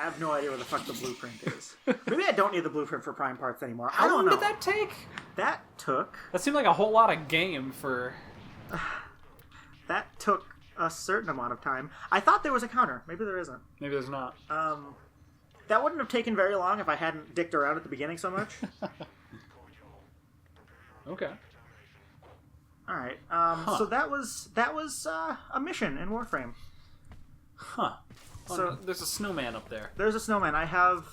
I have no idea where the fuck the blueprint is. Maybe I don't need the blueprint for prime parts anymore. How long did that take? That seemed like a whole lot of game for... That took a certain amount of time. I thought there was a counter. Maybe there isn't. Maybe there's not. That wouldn't have taken very long if I hadn't dicked around at the beginning so much. Okay. All right. So that was a mission in Warframe. Huh. So there's a snowman up there. There's a snowman. I have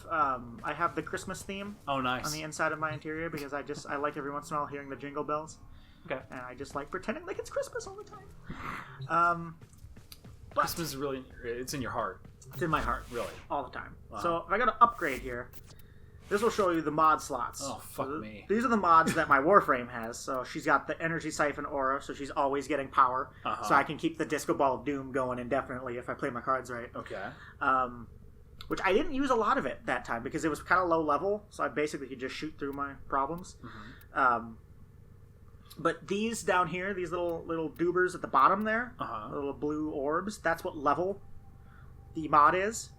the Christmas theme. Oh, nice. On the inside of my interior because I like every once in a while hearing the jingle bells. Okay. And I just like pretending like it's Christmas all the time. Christmas is really, it's in your heart. It's in my heart. Really? All the time. Wow. So if I go to upgrade here, this will show you the mod slots. Oh, fuck me. These are the mods that my Warframe has. So she's got the Energy Siphon Aura, so she's always getting power. So I can keep the Disco Ball of Doom going indefinitely if I play my cards right. Okay. Which I didn't use a lot of it that time because it was kind of low level, so I basically could just shoot through my problems. Mm-hmm. But these down here, these little doobers at the bottom there, little blue orbs, that's what level the mod is.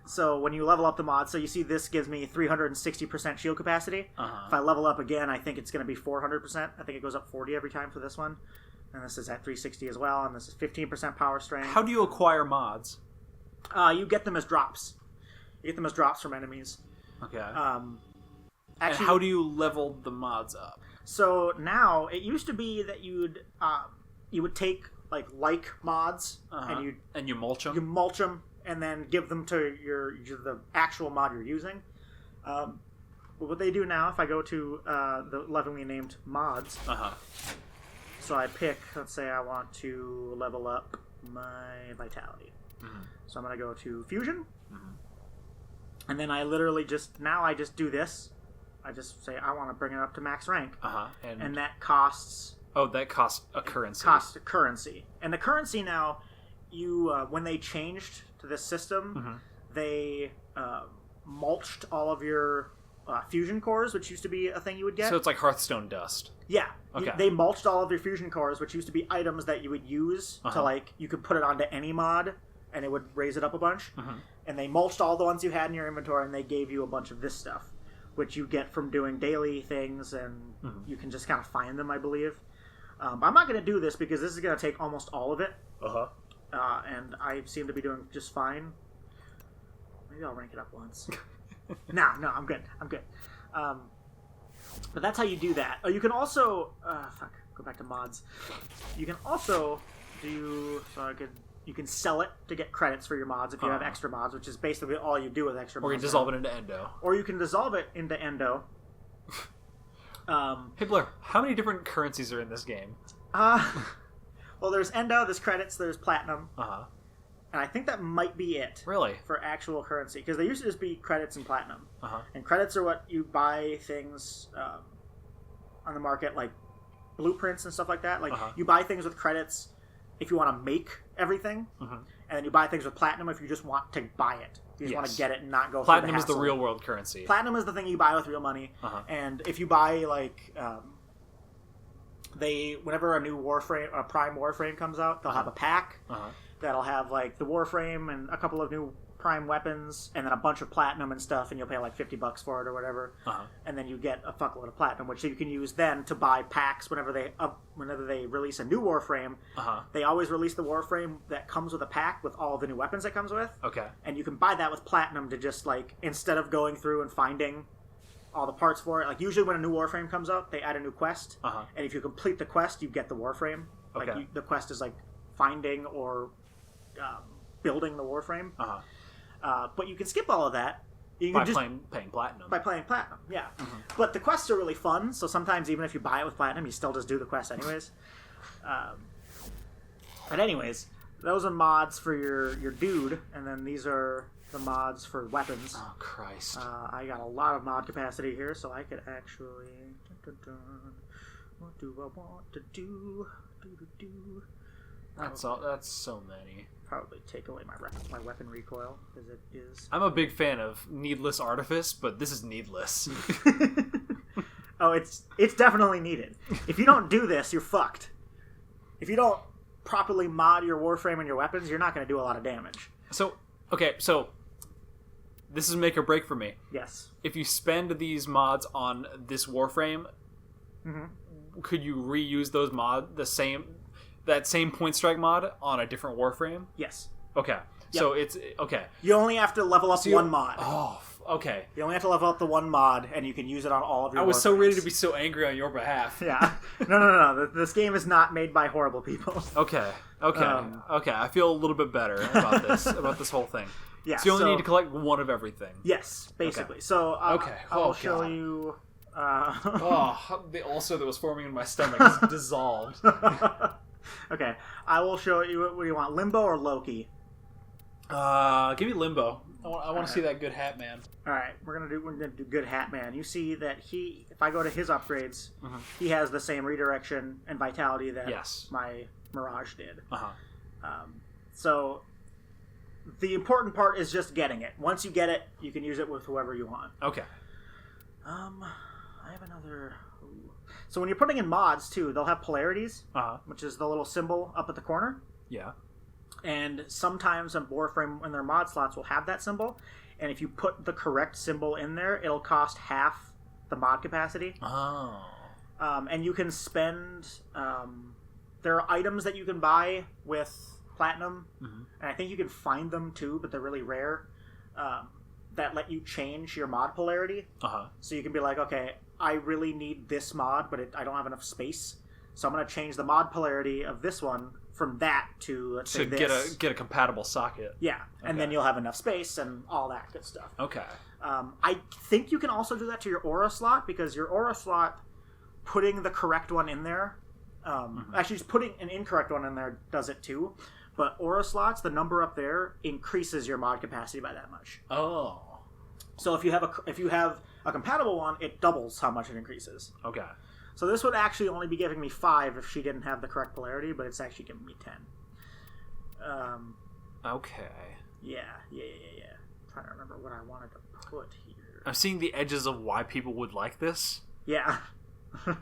So when you level up the mod, so you see this gives me 360% shield capacity. If I level up again, I think it's going to be 400%. I think it goes up 40 every time for this one. And this is at 360 as well, and this is 15% power strength. How do you acquire mods? You get them as drops. You get them as drops from enemies. Okay. Actually, and how do you level the mods up? So now it used to be that you would take like mods and you mulch them. You mulch them and then give them to the actual mod you're using. But what they do now, if I go to the lovingly named mods, so I pick. Let's say I want to level up my vitality. So I'm going to go to fusion, and then I literally just do this. I just say I want to bring it up to max rank, and that costs. Oh, that costs a currency. Costs a currency, and the currency now, when they changed to this system, they mulched all of your fusion cores, which used to be a thing you would get. So it's like Hearthstone dust. Yeah. Okay. They mulched all of your fusion cores, which used to be items that you would use to you could put it onto any mod, and it would raise it up a bunch. And they mulched all the ones you had in your inventory, and they gave you a bunch of this stuff, which you get from doing daily things, and you can just kind of find them, I believe. I'm not going to do this because this is going to take almost all of it. And I seem to be doing just fine. Maybe I'll rank it up once. No, I'm good. But that's how you do that. Oh, you can also... go back to mods. You can also do... You can sell it to get credits for your mods if you have extra mods, which is basically all you do with extra mods. Or you dissolve it into Endo. Or you can dissolve it into Endo. Hey Blair, how many different currencies are in this game? Well, there's Endo, there's credits, there's platinum. And I think that might be it. Really? For actual currency. Because they used to just be credits and platinum. And credits are what you buy things on the market, like blueprints and stuff like that. Like, you buy things with credits if you want to make everything. And then you buy things with platinum if you just want to buy it. You just want to get it and not go platinum through the is the real world currency. Platinum is the thing you buy with real money. And if you buy, like... whenever a new Warframe, a Prime Warframe comes out, they'll have a pack that'll have like the Warframe and a couple of new Prime weapons, and then a bunch of platinum and stuff, and you'll pay like $50 for it or whatever, and then you get a fuckload of platinum, which you can use then to buy packs whenever they release a new Warframe. They always release the Warframe that comes with a pack with all the new weapons it comes with. And you can buy that with platinum to just like, instead of going through and finding all the parts for it. Like, usually when a new Warframe comes out, they add a new quest. And if you complete the quest, you get the Warframe. Like, the quest is, like, finding or building the Warframe. But you can skip all of that. You can paying platinum. By playing platinum, yeah. But the quests are really fun, so sometimes even if you buy it with platinum, you still just do the quest anyways. But anyways, those are mods for your dude, and then these are... the mods for weapons. Oh, Christ. I got a lot of mod capacity here, so I could actually... What do I want to do? That's so many. Probably take away my weapon recoil, because it is... I'm a big fan of needless artifice, but this is needless. Oh, it's definitely needed. If you don't do this, you're fucked. If you don't properly mod your Warframe and your weapons, you're not going to do a lot of damage. So this is make or break for me. Yes. If you spend these mods on this Warframe, could you reuse those that same Point Strike mod on a different Warframe? Yes. Okay. Yep. So it's okay. You only have to level up one mod. Oh, okay. You only have to level up the one mod, and you can use it on all of your. I was Warframes. so ready to be so angry on your behalf. Yeah. No. This game is not made by horrible people. Okay. I feel a little bit better about this whole thing. Yeah. So you only need to collect one of everything. Yes, basically. Okay. So okay. I'll show you. The ulcer that was forming in my stomach is dissolved. Okay, I will show you. What do you want, Limbo or Loki? Give me Limbo. I want to see that good Hat Man. All right, we're gonna do good Hat Man. You see that if I go to his upgrades, he has the same redirection and vitality that my Mirage did. So the important part is just getting it. Once you get it, you can use it with whoever you want. Okay. I have another. So when you're putting in mods too, they'll have polarities, which is the little symbol up at the corner. Yeah. And sometimes on Warframe, when their mod slots will have that symbol, and if you put the correct symbol in there, it'll cost half the mod capacity. Oh. And you can spend. There are items that you can buy with platinum, and I think you can find them too, but they're really rare. That let you change your mod polarity. So you can be like, okay, I really need this mod, but I don't have enough space, so I'm going to change the mod polarity of this one from that to, let's say, this. Get a compatible socket. Yeah, and then you'll have enough space and all that good stuff. Okay. I think you can also do that to your aura slot, because your aura slot, putting the correct one in there, actually just putting an incorrect one in there does it too. But aura slots, the number up there increases your mod capacity by that much. Oh. So if you have a compatible one, it doubles how much it increases. Okay. So this would actually only be giving me 5 if she didn't have the correct polarity, but it's actually giving me 10. Okay. Yeah. I'm trying to remember what I wanted to put here. I'm seeing the edges of why people would like this. Yeah. Do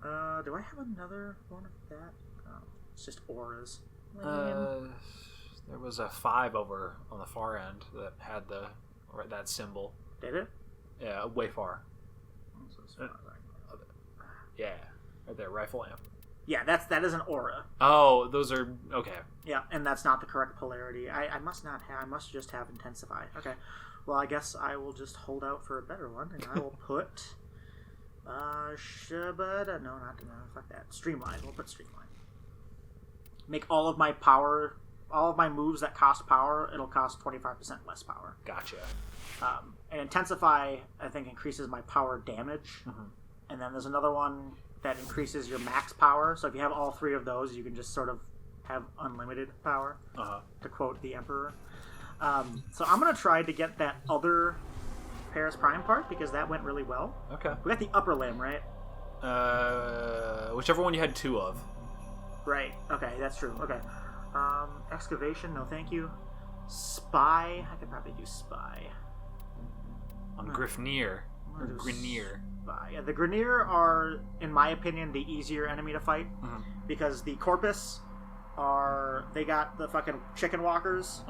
I have another one of that? Oh, it's just auras. There was a 5 over on the far end that had that symbol. Did it? Yeah, way far. Yeah, right there, rifle amp. Yeah, that is an aura. Oh, those are okay. Yeah, and that's not the correct polarity. I must not have. I must just have intensify. Okay. Well, I guess I will just hold out for a better one, and I will put. Fuck that. Streamline. We'll put streamline. Make all of my moves that cost power, it'll cost 25% less power. Gotcha. And intensify, I think, increases my power damage. And then there's another one that increases your max power. So if you have all 3 of those, you can just sort of have unlimited power, to quote the Emperor. So I'm going to try to get that other Paris Prime part, because that went really well. Okay. We got the upper limb, right? Whichever one you had 2 of. Right. Okay, that's true. Okay. Excavation, no thank you. Spy, I could probably do Spy. On Grifnir. Or Grenier. Spy. Yeah, the Grenier are, in my opinion, the easier enemy to fight. Because the Corpus they got the fucking chicken walkers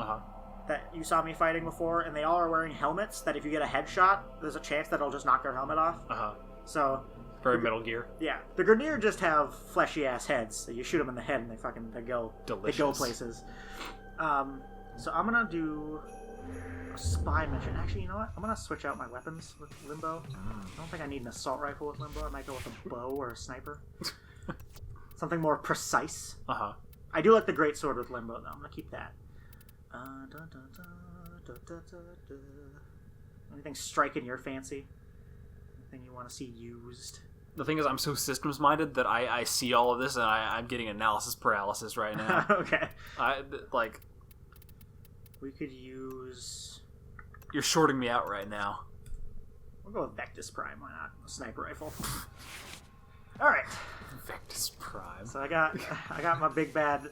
that you saw me fighting before, and they all are wearing helmets that if you get a headshot, there's a chance that it'll just knock their helmet off. So... Very Metal Gear. Yeah. The Grenier just have fleshy-ass heads. So you shoot them in the head and they go places. So I'm going to do a spy mission. Actually, you know what? I'm going to switch out my weapons with Limbo. I don't think I need an assault rifle with Limbo. I might go with a bow or a sniper. Something more precise. I do like the great sword with Limbo, though. I'm going to keep that. Anything striking your fancy? Anything you want to see used? The thing is, I'm so systems-minded that I see all of this, and I'm getting analysis paralysis right now. Okay. We could use... You're shorting me out right now. We'll go with Vectis Prime, why not? A sniper rifle. Alright. Vectis Prime. So I got my big bad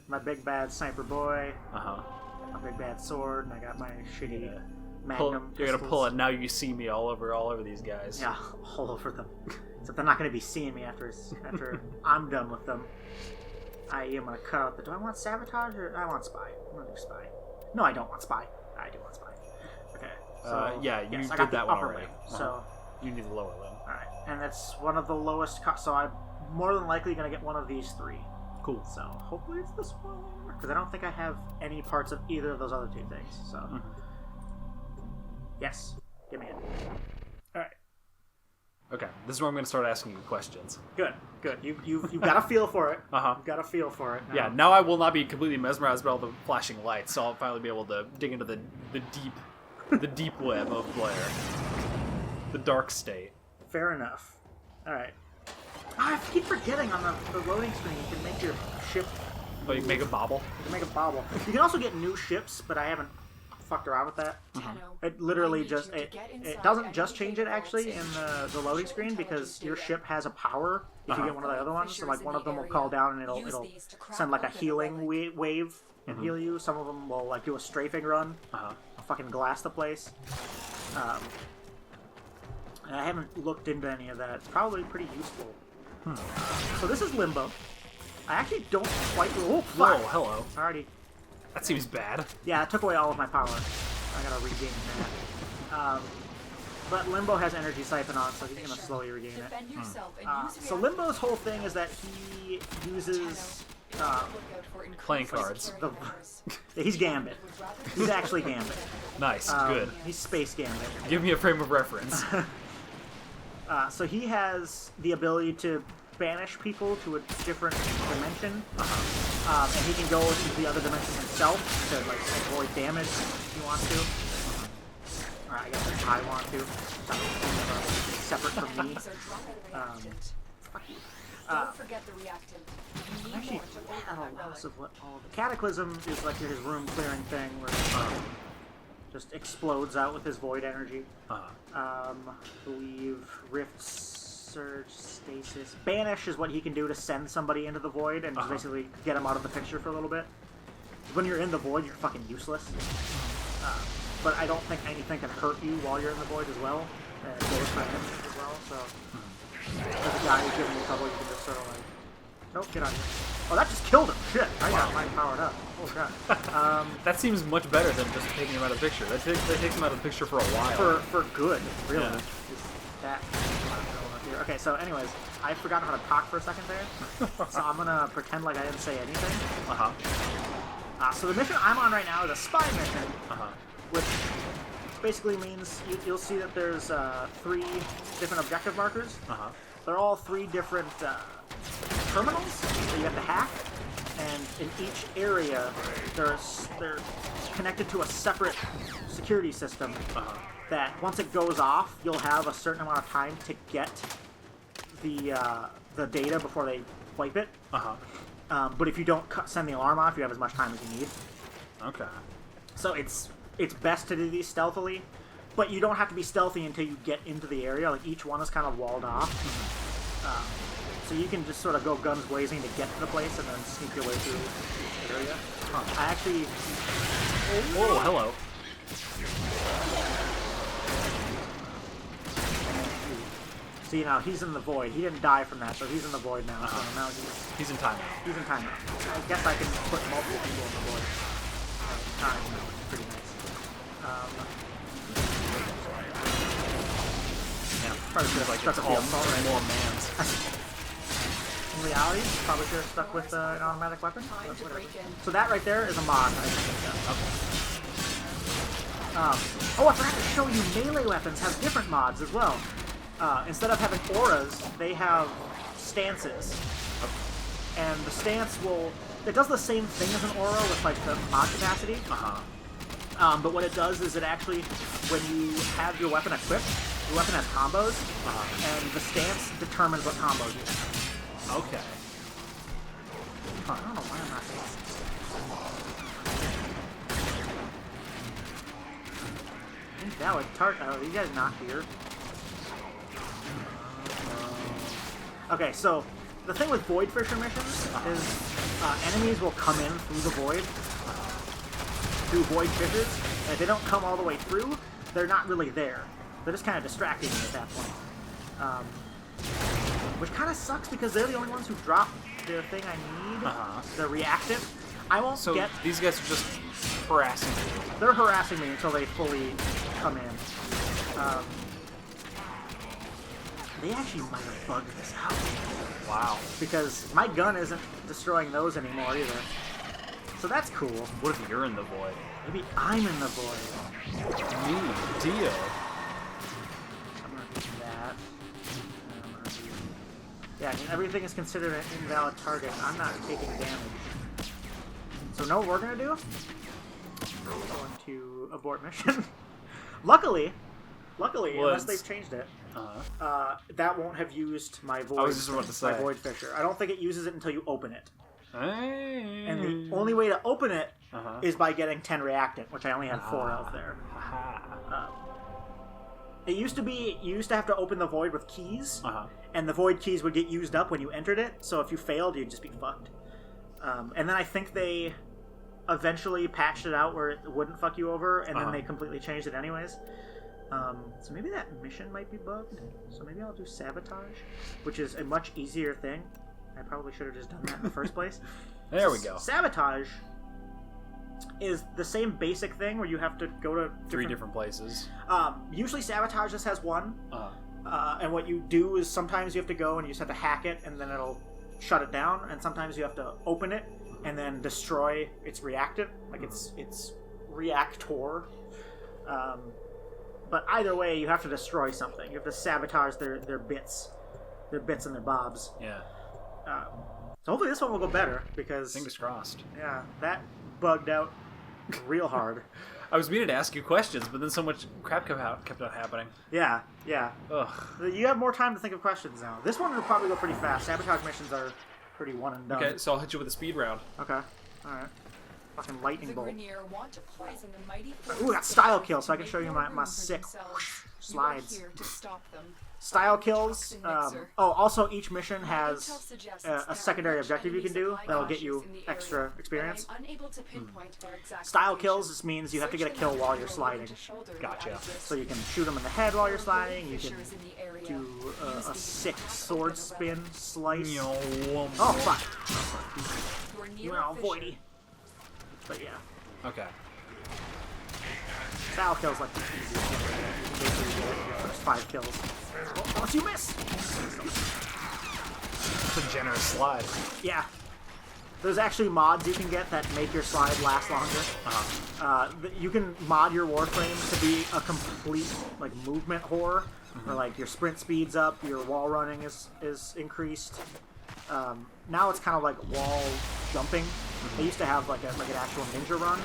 sniper boy. My big bad sword, and I got my shitty magnum You're gonna pull it, now you see me all over these guys. Yeah, all over them. Except they're not gonna be seeing me after I'm done with them. I am gonna cut out do I want sabotage or I want spy? I'm gonna do spy. No, I don't want spy. I do want spy. Okay. So, yeah, you yes, I did got the that one upper already. limb, so... You need the lower limb. Alright, and it's one of the lowest so I'm more than likely going to get one of these 3. Cool. So hopefully it's this one, because I don't think I have any parts of either of those other 2 things, so... Yes, give me it. Alright. Okay, this is where I'm going to start asking you questions. Good. You've got a feel for it. You've got a feel for it. Now. Yeah, now I will not be completely mesmerized by all the flashing lights, so I'll finally be able to dig into the deep web of Blair. The dark state. Fair enough. Alright. I keep forgetting on the loading screen you can make your ship... Oh, you can make a bobble? You can make a bobble. You can also get new ships, but I haven't fucked around with that. It literally just... It doesn't just change it, actually, in the loading screen, because your ship has a power if you get one of the other ones. So, like, one of them will call down and it'll send, like, a healing wave and heal you. Some of them will, like, do a strafing run. I'll fucking glass the place. And I haven't looked into any of that. It's probably pretty useful. So this is Limbo. I actually don't quite... Oh, fuck! Whoa, hello. Already. That seems bad. Yeah, it took away all of my power. I gotta regain that. But Limbo has energy siphon on, so he's gonna slowly regain it. So Limbo's whole thing is that he uses... Playing cards. He's Gambit. He's actually Gambit. Nice, good. He's Space Gambit. Give me a frame of reference. So he has the ability to banish people to a different dimension, and he can go into the other dimension himself to like avoid damage if he wants to. Or I guess if I want to. Separate from me. Fuck you. Don't forget the reactant. Actually, I don't know what all the Cataclysm is like his room clearing thing where he just explodes out with his void energy. I believe Rift, Surge, Stasis. Banish is what he can do to send somebody into the void and just basically get them out of the picture for a little bit. When you're in the void, you're fucking useless. But I don't think anything can hurt you while you're in the void as well. And it goes for him as well, so... As a guy who's giving you trouble, you can just sort of like... Nope, get on here. Oh, that just killed him! Shit! I got mine powered up. Oh, God. That seems much better than just taking him out of the picture. That takes him out of the picture for a while. For good, really. Yeah. That... Okay, so anyways, I forgot how to talk for a second there. So I'm gonna pretend like I didn't say anything. So the mission I'm on right now is a spy mission. Which basically means you'll see that there's 3 different objective markers. They're all 3 different terminals that you have to hack, and in each area they're connected to a separate security system that once it goes off, you'll have a certain amount of time to get the data before they wipe it. But if you don't send the alarm off, you have as much time as you need. Okay. So it's best to do these stealthily, but you don't have to be stealthy until you get into the area. Like, each one is kind of walled off. So you can just sort of go guns blazing to get to the place and then sneak your way through the area. I actually... Oh, hello. See, now he's in the void. He didn't die from that, so he's in the void now. So now He's in timeout. he's in timeout. I guess I can put multiple people in the void. Time, pretty nice. Yeah, Probably should have like stuck it's with the all assault rifle. more mans. In reality, probably should have stuck with an automatic weapon. But whatever. So that right there is a mod. I think. Oh, I forgot to show you melee weapons have different mods as well. Instead of having auras, they have stances. And the stance it does the same thing as an aura with like the mod capacity. But what it does is it actually, when you have your weapon equipped, your weapon has combos, and the stance determines what combos you have. Okay. I don't know why I'm not seeing this. Valid target. Oh, you guys not here. Okay, so the thing with Void Fisher missions is enemies will come in through the void, through Void Fissures, and if they don't come all the way through, they're not really there. They're just kind of distracting me at that point. Which kind of sucks because they're the only ones who drop the thing I need, the reactant. I won't So get... these guys are just harassing you. They're harassing me until they fully come in. They actually might have bugged this out. Wow. Because my gun isn't destroying those anymore either. So that's cool. What if you're in the void? Maybe I'm in the void. New deal. I'm gonna do that. I'm gonna do... Yeah, I mean, everything is considered an invalid target. I'm not taking damage. So know what we're gonna do? We're going to abort mission. Luckily, unless they've changed it, that won't have used my void. I was just about to say. My void fisher. I don't think it uses it until you open it. Hey. And the only way to open it is by getting 10 reactant, which I only have 4 out there. It used to be you used to have to open the void with keys, and the void keys would get used up when you entered it. So if you failed, you'd just be fucked. And then I think they eventually patched it out where it wouldn't fuck you over, and then they completely changed it anyways. So maybe that mission might be bugged. So maybe I'll do sabotage, which is a much easier thing. I probably should have just done that in the first place. There we go. Sabotage is the same basic thing where you have to go to 3 different places. Usually sabotage just has one. And what you do is sometimes you have to go and you just have to hack it and then it'll shut it down. And sometimes you have to open it and then destroy its reactant, like its reactor. But either way, you have to destroy something. You have to sabotage their bits. Their bits and their bobs. Yeah. So hopefully this one will go better, because... Fingers crossed. Yeah, that bugged out real hard. I was meaning to ask you questions, but then so much crap kept on happening. Yeah. Ugh. You have more time to think of questions now. This one will probably go pretty fast. Sabotage missions are pretty one and done. Okay, so I'll hit you with a speed round. Okay. Alright. Fucking lightning bolt. Want to poison the mighty Ooh, got style kill, so I can show you my sick slides. here to stop them. Style kills. Also each mission has a secondary objective you can do that'll get you extra experience. Style kills just means you have to get a kill while you're sliding. Gotcha. So you can shoot them in the head while you're sliding. You can do a sick sword spin slice. Oh fuck! You went all voidy. But yeah. Okay. Style kills like the easiest thing. You can basically get your first 5 kills. Unless you miss! It's a generous slide. Yeah. There's actually mods you can get that make your slide last longer. You can mod your Warframe to be a complete movement whore, where your sprint speed's up, your wall running is increased. Now it's kind of like wall jumping. They used to have an actual ninja run,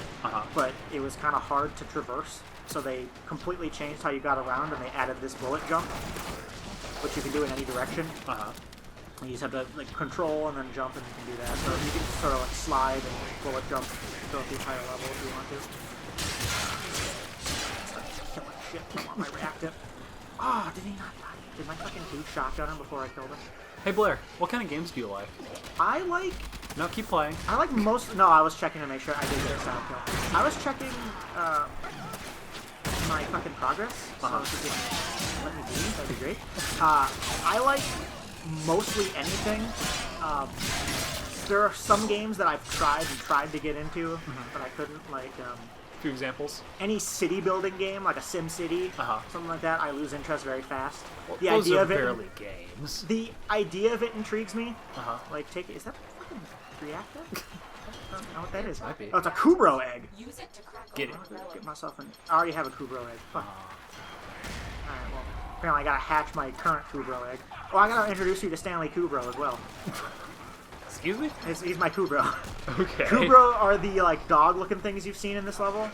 but it was kind of hard to traverse. So they completely changed how you got around, and they added this bullet jump, which you can do in any direction. You just have to control and then jump, and you can do that. So you can sort of slide and bullet jump go up the entire level if you want to. Kill that shit. I want my reactant. Oh, did he not die? Did my fucking dude shotgun him before I killed him? Hey Blair, what kind of games do you like? I like... No, keep playing. I like most... No, I was checking to make sure I did get a style kill. I was checking my fucking progress. So if you could let me be, that'd be great. I like mostly anything. There are some games that I've tried to get into, but I couldn't. Few examples. Any city building game, like a Sim City, something like that, I lose interest very fast. Well, the those idea are of it, barely games. The idea of it intrigues me. Is that a fucking reactor? I don't know what that is. Might be. Oh, it's a Kubro egg. Use it to crack Get it. Get myself an... I already have a Kubro egg. Fuck. Alright, well, apparently I gotta hatch my current Kubro egg. Oh, I gotta introduce you to Stanley Kubro as well. Excuse me? He's my Kubro. Okay. Kubro are the dog-looking things you've seen in this level.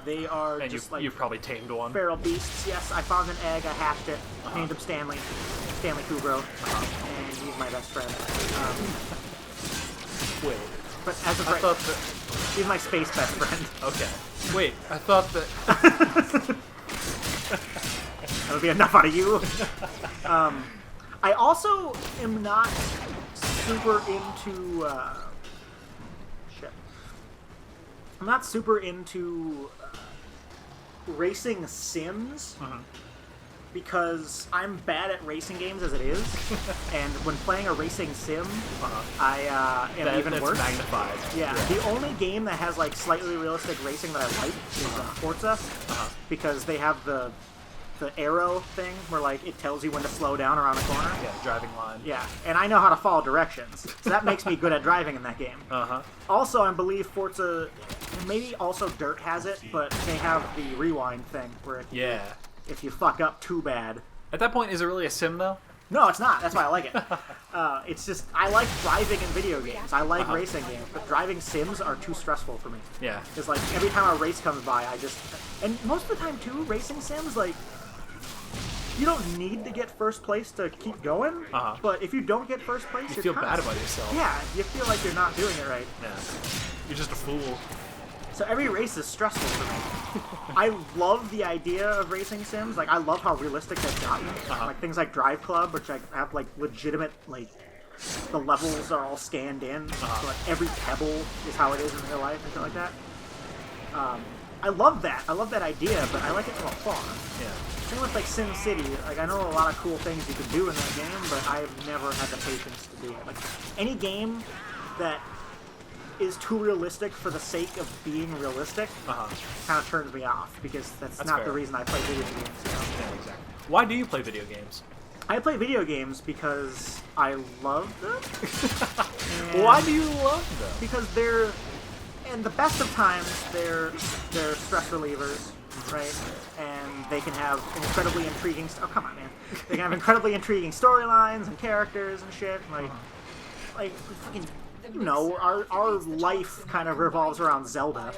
They are and just you've probably tamed one. feral beasts. Yes, I found an egg, I hatched it, named him Stanley Kubro, and he's my best friend. Wait. But as of right, he's my space best friend. Okay. Wait, I thought that... That'll be enough out of you. I also am not super into I'm not super into racing sims. because I'm bad at racing games as it is, and when playing a racing sim, I am even worse. Magnified. Yeah, the only game that has like slightly realistic racing that I like is Forza, because they have the arrow thing where like it tells you when to slow down around a corner. Yeah, driving line. Yeah, and I know how to follow directions, so that makes me good at driving in that game. Also, I believe Forza, maybe also Dirt has it, but they have the rewind thing where if you fuck up too bad. At that point, is it really a sim though? No, it's not. That's why I like it. It's just, I like driving in video games. I like racing games, but driving sims are too stressful for me. Yeah. Because, like, every time a race comes by, and most of the time, too, racing sims, like, you don't need to get first place to keep going, but if you don't get first place, you feel bad about yourself. Yeah, you feel like you're not doing it right. Yeah. You're just a fool. So every race is stressful for me. I love the idea of racing sims. Like, I love how realistic they've gotten. Like, things like Drive Club, which have, like, legitimate, like, the levels are all scanned in. So, like, every pebble is how it is in real life and shit like that. I love that. I love that idea, but I like it from afar. Yeah. Same with, like, Sim City. Like, I know a lot of cool things you can do in that game, but I've never had the patience to do it. Like, any game that is too realistic for the sake of being realistic kind of turns me off, because that's not fair. the reason I play video games. You know? Yeah, exactly. Why do you play video games? I play video games because I love them. Why do you love them? Because they're, in the best of times, they're stress relievers, right? And they can have incredibly intriguing. Oh, come on, man! They can have incredibly intriguing storylines and characters and shit. Like fucking. You know, our life kind of revolves around Zelda,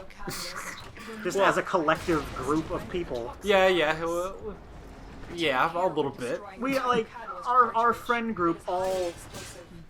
just as a collective group of people. Yeah, a little bit. We, like, our friend group all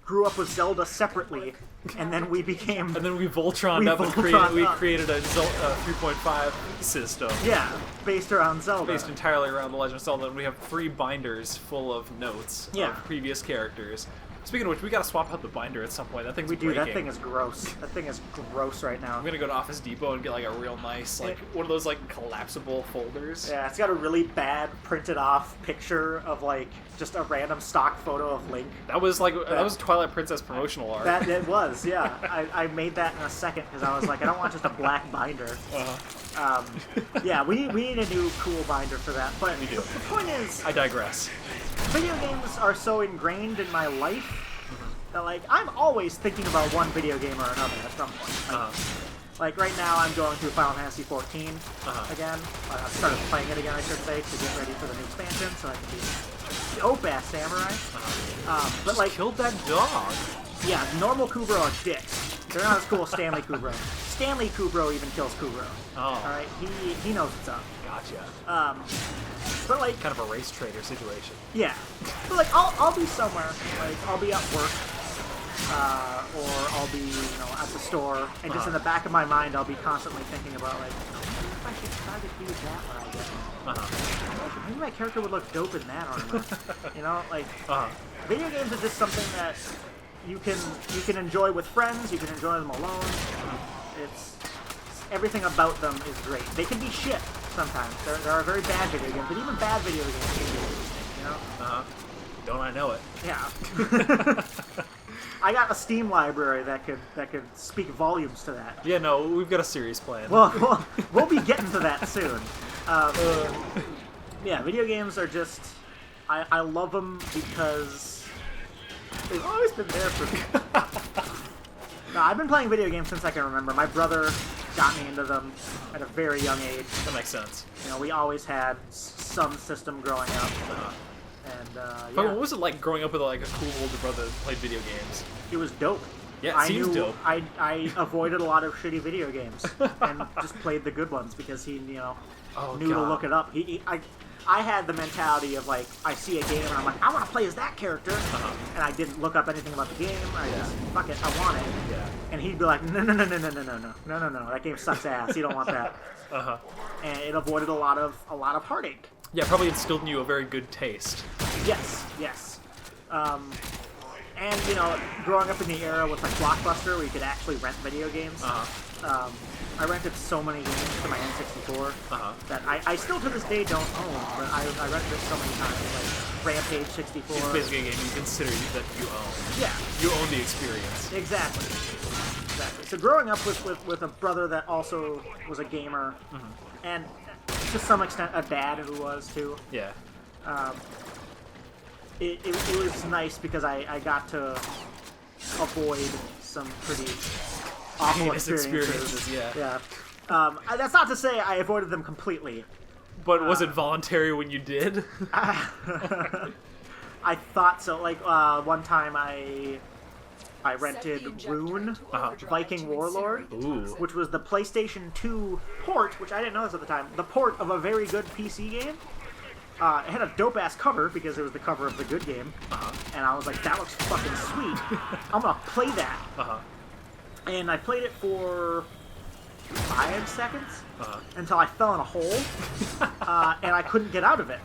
grew up with Zelda separately, and then we became... And then we Voltroned up and created a 3.5 system. Yeah, based around Zelda. Based entirely around The Legend of Zelda, and we have 3 binders full of notes of previous characters. Speaking of which, we gotta swap out the binder at some point. That thing's breaking. That thing is gross. That thing is gross right now. I'm gonna go to Office Depot and get like a real nice, like one of those like collapsible folders. Yeah, it's got a really bad printed off picture of like just a random stock photo of Link. That was like that was Twilight Princess promotional art. That it was, yeah. I made that in a second because I was like, I don't want just a black binder. Yeah, we need a new cool binder for that. But we do. The point is, I digress. Video games are so ingrained in my life that, like, I'm always thinking about one video game or another at some point. Like right now, I'm going through Final Fantasy 14 again. I started playing it again, I should say, to get ready for the new expansion, so I can be dope-ass samurai. But like, killed that dog. Yeah, normal Kubro are dicks. They're not as cool as Stanley Kubro. Stanley Kubro even kills Kubro. Oh. Alright, he knows what's up. Gotcha. But like, kind of a race trader situation. Yeah, but like I'll be somewhere, like I'll be at work, or I'll be at the store, and just in the back of my mind I'll be constantly thinking about like, I should try to do that when I get home. Maybe my character would look dope in that armor. Video games are just something that you can enjoy with friends, you can enjoy them alone. It's everything about them is great. They can be shit sometimes. There are very bad video games, but even bad video games can be interesting, Don't I know it? Yeah. I got a Steam library that could speak volumes to that. Yeah, no, we've got a series plan. Well, we'll be getting to that soon. Yeah, video games are just... I love them because they've always been there for me. No, I've been playing video games since I can remember. My brother got me into them at a very young age. That makes sense. We always had some system growing up. But what was it like growing up with like a cool older brother that played video games? It was dope. Yeah, it seems dope. I avoided a lot of shitty video games and just played the good ones because he, knew to look it up. I had the mentality of like, I see a game and I'm like, I want to play as that character, and I didn't look up anything about the game. I just fuck it, I want it. Yeah. And he'd be like, no, that game sucks ass. You don't want that. And it avoided a lot of heartache. Yeah, probably instilled in you a very good taste. Yes. And growing up in the era with like Blockbuster, where you could actually rent video games, I rented so many games to my N64 that I still to this day don't own, but I rented it so many times, like Rampage 64. It's basically a game you consider that you own. Yeah. You own the experience. Exactly. So growing up with a brother that also was a gamer, and to some extent a dad who was too. Yeah. It was nice because I got to avoid some pretty awful experiences. Yeah. That's not to say I avoided them completely. But was it voluntary when you did? I thought so. Like one time I rented Rune, Viking Warlord, which was the PlayStation 2 port, which I didn't know this at the time, the port of a very good PC game. It had a dope-ass cover, because it was the cover of the good game, and I was like, that looks fucking sweet. I'm gonna play that. And I played it for 5 seconds, until I fell in a hole, and I couldn't get out of it.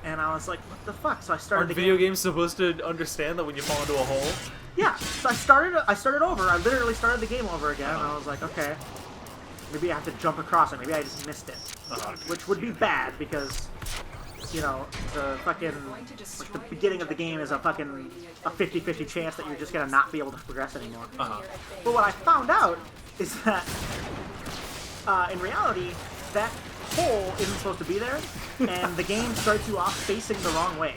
And I was like, what the fuck? So I started Aren't video games supposed to understand that when you fall into a hole? Yeah, so I started over. I literally started the game over again, and I was like, okay, maybe I have to jump across it. Maybe I just missed it, which would be bad because, you know, the fucking like the beginning of the game is a 50-50 chance that you're just gonna not be able to progress anymore. But what I found out is that in reality, that hole isn't supposed to be there, and the game starts you off facing the wrong way.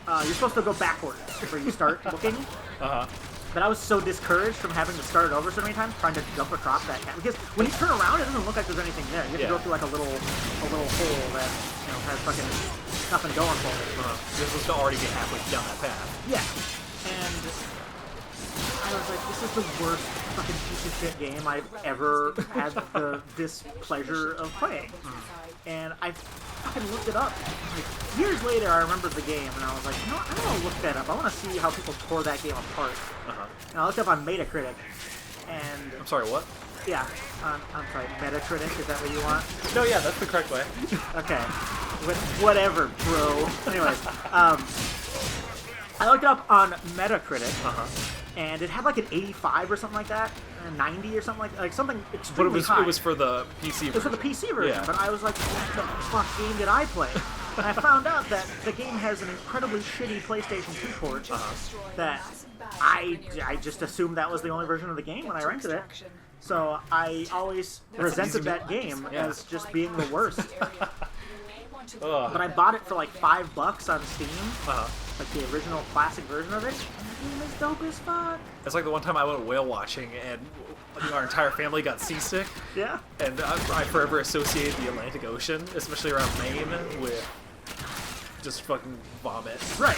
You're supposed to go backwards before you start looking. But I was so discouraged from having to start it over so many times, trying to jump across that gap. Because when you turn around, it doesn't look like there's anything there. You have to go through like a little hole that, you know, has fucking nothing going for it. You're supposed to already get halfway down that path. Yeah. And I was like, this is the worst fucking piece of shit game I've ever had the displeasure of playing. And I fucking looked it up. Like, years later, I remembered the game, and I was like, you know what, I want to look that up. I want to see how people tore that game apart. And I looked up on Metacritic, and... I'm sorry, what? Yeah, I'm sorry, Metacritic, is that what you want? No, yeah, that's the correct way. Okay. Whatever, bro. Anyways, I looked it up on Metacritic, and it had like an 85 or something like that, 90 or something like something extremely high. But it was for the PC version. It was for the PC version, but I was like, what the fuck game did I play? And I found out that the game has an incredibly shitty PlayStation 2 port that I just assumed that was the only version of the game when I rented it. So I always resented that game as just being the worst. But I bought it for like $5 on Steam, like the original classic version of it. And the game is dope as fuck. It's like the one time I went whale watching and our entire family got seasick. Yeah. And I forever associate the Atlantic Ocean, especially around Maine, with just fucking vomit. Right.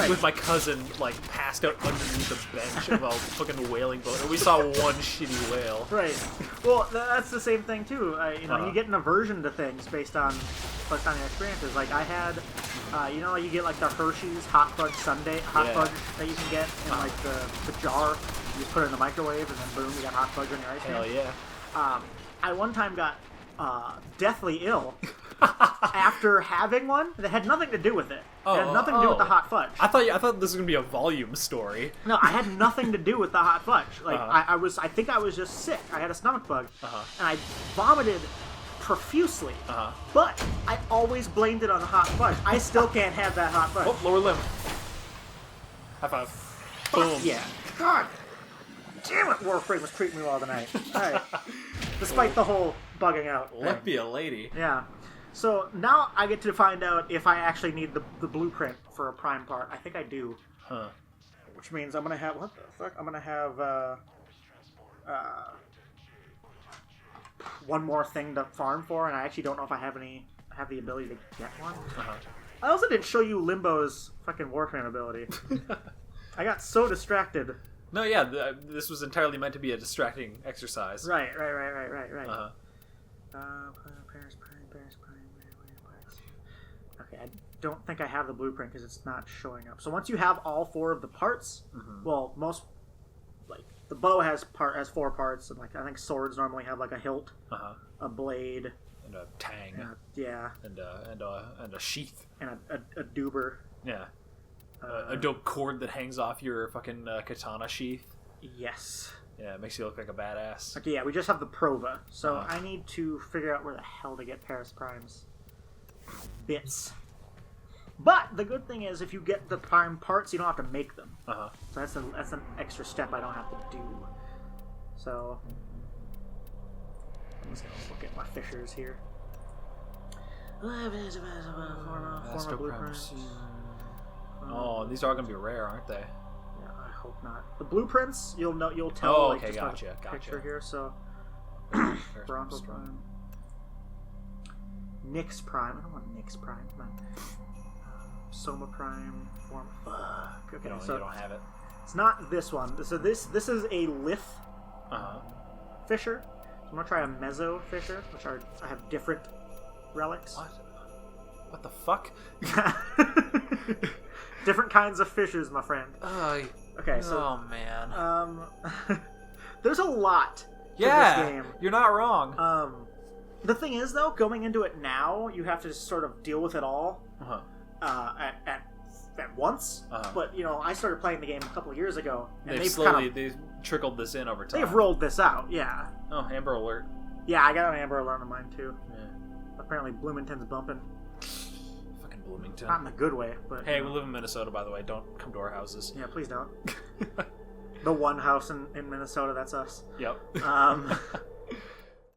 With my cousin, like, passed out underneath the bench of a fucking whaling boat, and we saw one shitty whale. Right. Well, that's the same thing too. You know, you get an aversion to things based on your experiences. Like I had, you know, you get like the Hershey's hot fudge sundae, fudge that you can get in like the jar. You just put it in the microwave, and then boom, you got hot fudge on your ice cream. Hell yeah. I one time got deathly ill after having one that had nothing to do with it. It had nothing to do with the hot fudge. I thought this was gonna be a volume story. No, I had nothing to do with the hot fudge. Like I think I was just sick. I had a stomach bug, and I vomited profusely. But I always blamed it on the hot fudge. I still can't have that hot fudge. Oh, lower limb. High five. Boom. Yeah. God damn it, Warframe was treating me well tonight. Alright. Despite the whole bugging out thing. Let be a lady. Yeah. So now I get to find out if I actually need the blueprint for a prime part. I think I do. Which means I'm gonna have what the fuck? I'm gonna have one more thing to farm for, and I actually don't know if I have the ability to get one. I also didn't show you Limbo's fucking Warframe ability. I got so distracted. No, yeah, this was entirely meant to be a distracting exercise. Right. Okay, I don't think I have the blueprint because it's not showing up. So once you have all 4 of the parts, well, most, like, the bow has 4 parts, and like I think swords normally have like a hilt, a blade, and a tang, and a sheath, and a duber. Yeah. A dope cord that hangs off your fucking katana sheath. Yes. Yeah, it makes you look like a badass. Okay, yeah, we just have the Prova, so I need to figure out where the hell to get Paris Primes bits. But the good thing is, if you get the prime parts, you don't have to make them. So that's an extra step I don't have to do. So I'm just gonna look at my fishers here. Forma blueprints. Oh, these are gonna be rare, aren't they? Yeah, I hope not. The blueprints, you'll tell. Oh, like, okay, just by the picture here. So Bronco Prime, Nyx Prime. I don't want Nyx Prime. Come on. Soma Prime. Form. Fuck. Okay, you don't have it. It's not this one. So this is a Lith fisher. So I'm gonna try a Mezzo fisher, which I have different relics. What the fuck? Different kinds of fishers, my friend. Okay, so oh man. There's a lot to this game. You're not wrong. The thing is, though, going into it now, you have to just sort of deal with it all at once. But I started playing the game a couple of years ago, and they've trickled this in over time. They've rolled this out, yeah. Oh, Amber Alert. Yeah, I got an Amber Alert on mine too. Yeah. Apparently, Bloomington's bumping. Fucking Bloomington. Not in a good way, but hey, we live in Minnesota, by the way. Don't come to our houses. Yeah, please don't. The one house in Minnesota, that's us. Yep.